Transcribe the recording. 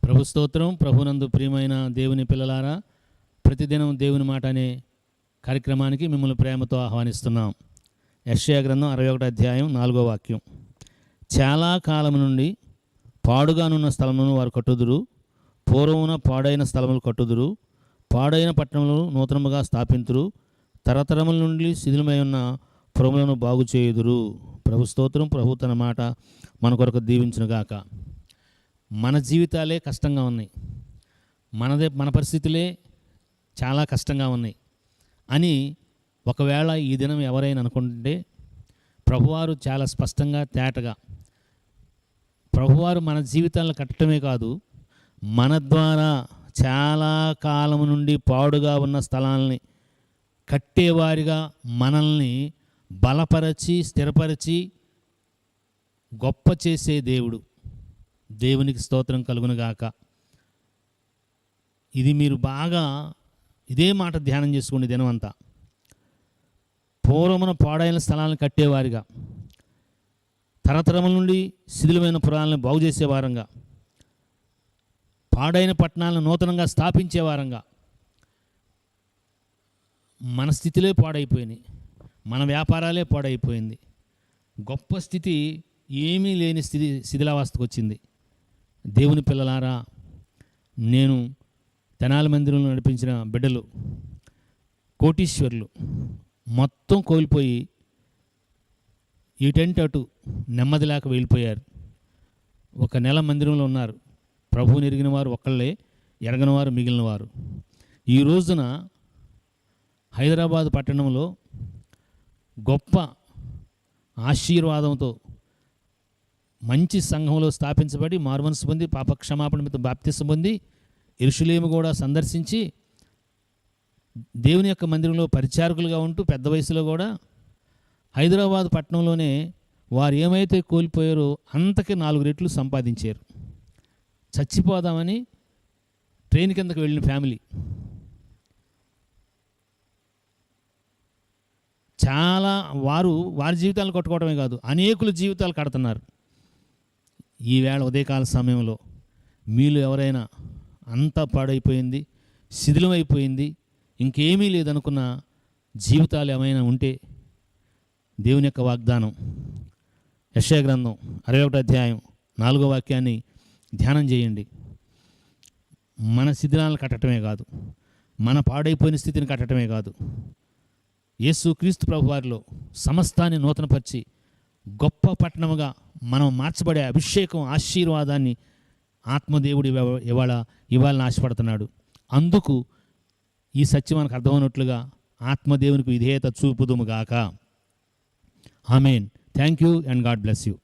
ప్రభు స్తోత్రం. ప్రభునందు ప్రియమైన దేవుని పిల్లలారా, ప్రతిదినం దేవుని మాట అనే కార్యక్రమానికి మిమ్మల్ని ప్రేమతో ఆహ్వానిస్తున్నాం. యెషయా గ్రంథం 61వ అధ్యాయం 4వ వాక్యం. చాలా కాలం నుండి పాడుగానున్న స్థలములను వారు కట్టుదురు, పూర్వమున పాడైన స్థలములు కట్టుదురు, పాడైన పట్టణములను నూతనముగా స్థాపింతురు, తరతరముల నుండి శిథిలమై ఉన్న పురములను బాగు చేయుదురు. ప్రభు స్తోత్రం. ప్రభు తన మాట మన కొరకు దీవించునుగాక. మన జీవితాలే కష్టంగా ఉన్నాయి, మన పరిస్థితులే చాలా కష్టంగా ఉన్నాయి అని ఒకవేళ ఈ దినం ఎవరైనా అనుకుంటే, ప్రభువారు చాలా స్పష్టంగా తేటగా ప్రభువారు మన జీవితాలను కట్టడమే కాదు, మన ద్వారా చాలా కాలం నుండి పాడుగా ఉన్న స్థలాల్ని కట్టేవారిగా మనల్ని బలపరచి స్థిరపరిచి గొప్ప చేసే దేవుడు. దేవునికి స్తోత్రం కలుగునుగాక. ఇది మీరు బాగా ఇదే మాట ధ్యానం చేసుకోండి దినమంతా. పూర్వమున పాడైన స్థలాలను కట్టేవారిగా, తరతరముల నుండి శిథిలమైన పురాలను బాగు చేసేవారంగా, పాడైన పట్టణాలను నూతనంగా స్థాపించేవారంగా. మన స్థితిలే పాడైపోయినాయి, మన వ్యాపారాలే పాడైపోయింది. గొప్ప స్థితి ఏమీ లేని స్థితి శిథిలావస్థకు వచ్చింది. దేవుని పిల్లలారా, నేను తెనాలి మందిరంలో నడిపించిన బిడ్డలు కోటీశ్వరులు మొత్తం కోల్పోయి ఇటంటే అటు నెమ్మది లేక వెళ్ళిపోయారు. ఒక నెల మందిరంలో ఉన్నారు. ప్రభువుని ఎరిగిన వారు ఒక్కళ్ళే, ఎరగని వారు మిగిలిన వారు. ఈ రోజున హైదరాబాద్ పట్టణంలో గొప్ప ఆశీర్వాదంతో మంచి సంఘంలో స్థాపించబడి మారుమనసు పొంది పాపక్షమాపణ మీద బాప్తిసం పొంది యెరూషలేము కూడా సందర్శించి దేవుని యొక్క మందిరంలో పరిచారకులుగా ఉంటూ పెద్ద వయసులో కూడా హైదరాబాద్ పట్టణంలోనే వారు ఏమైతే కోల్పోయారో అంతకే 4 రెట్లు సంపాదించారు. చచ్చిపోదామని ట్రైన్ కిందకు వెళ్ళిన ఫ్యామిలీ. చాలా వారి జీవితాలు కట్టుకోవడమే కాదు, అనేకుల జీవితాలు కడుతున్నారు. ఈవేళ ఉదయకాల సమయంలో మీలో ఎవరైనా అంతా పాడైపోయింది, శిథిలమైపోయింది, ఇంకేమీ లేదనుకున్న జీవితాలు ఏమైనా ఉంటే, దేవుని యొక్క వాగ్దానం యెషయా గ్రంథం 61వ అధ్యాయం 4వ వాక్యాన్ని ధ్యానం చేయండి. మన శిథిలాలను కట్టడమే కాదు, మన పాడైపోయిన స్థితిని కట్టడమే కాదు, యేసు క్రీస్తు ప్రభు వారిలో సమస్తాన్ని నూతనపరిచి గొప్ప పట్టణముగా మనం మార్చబడే అభిషేకం, ఆశీర్వాదాన్ని ఆత్మదేవుడు ఇవ్వాలని ఆశపడుతున్నాడు. అందుకు ఈ సత్యం మనకు అర్థమైనట్లుగా ఆత్మదేవునికి విధేయత చూపుదుముగాక. ఆమేన్. Thank you and God bless you.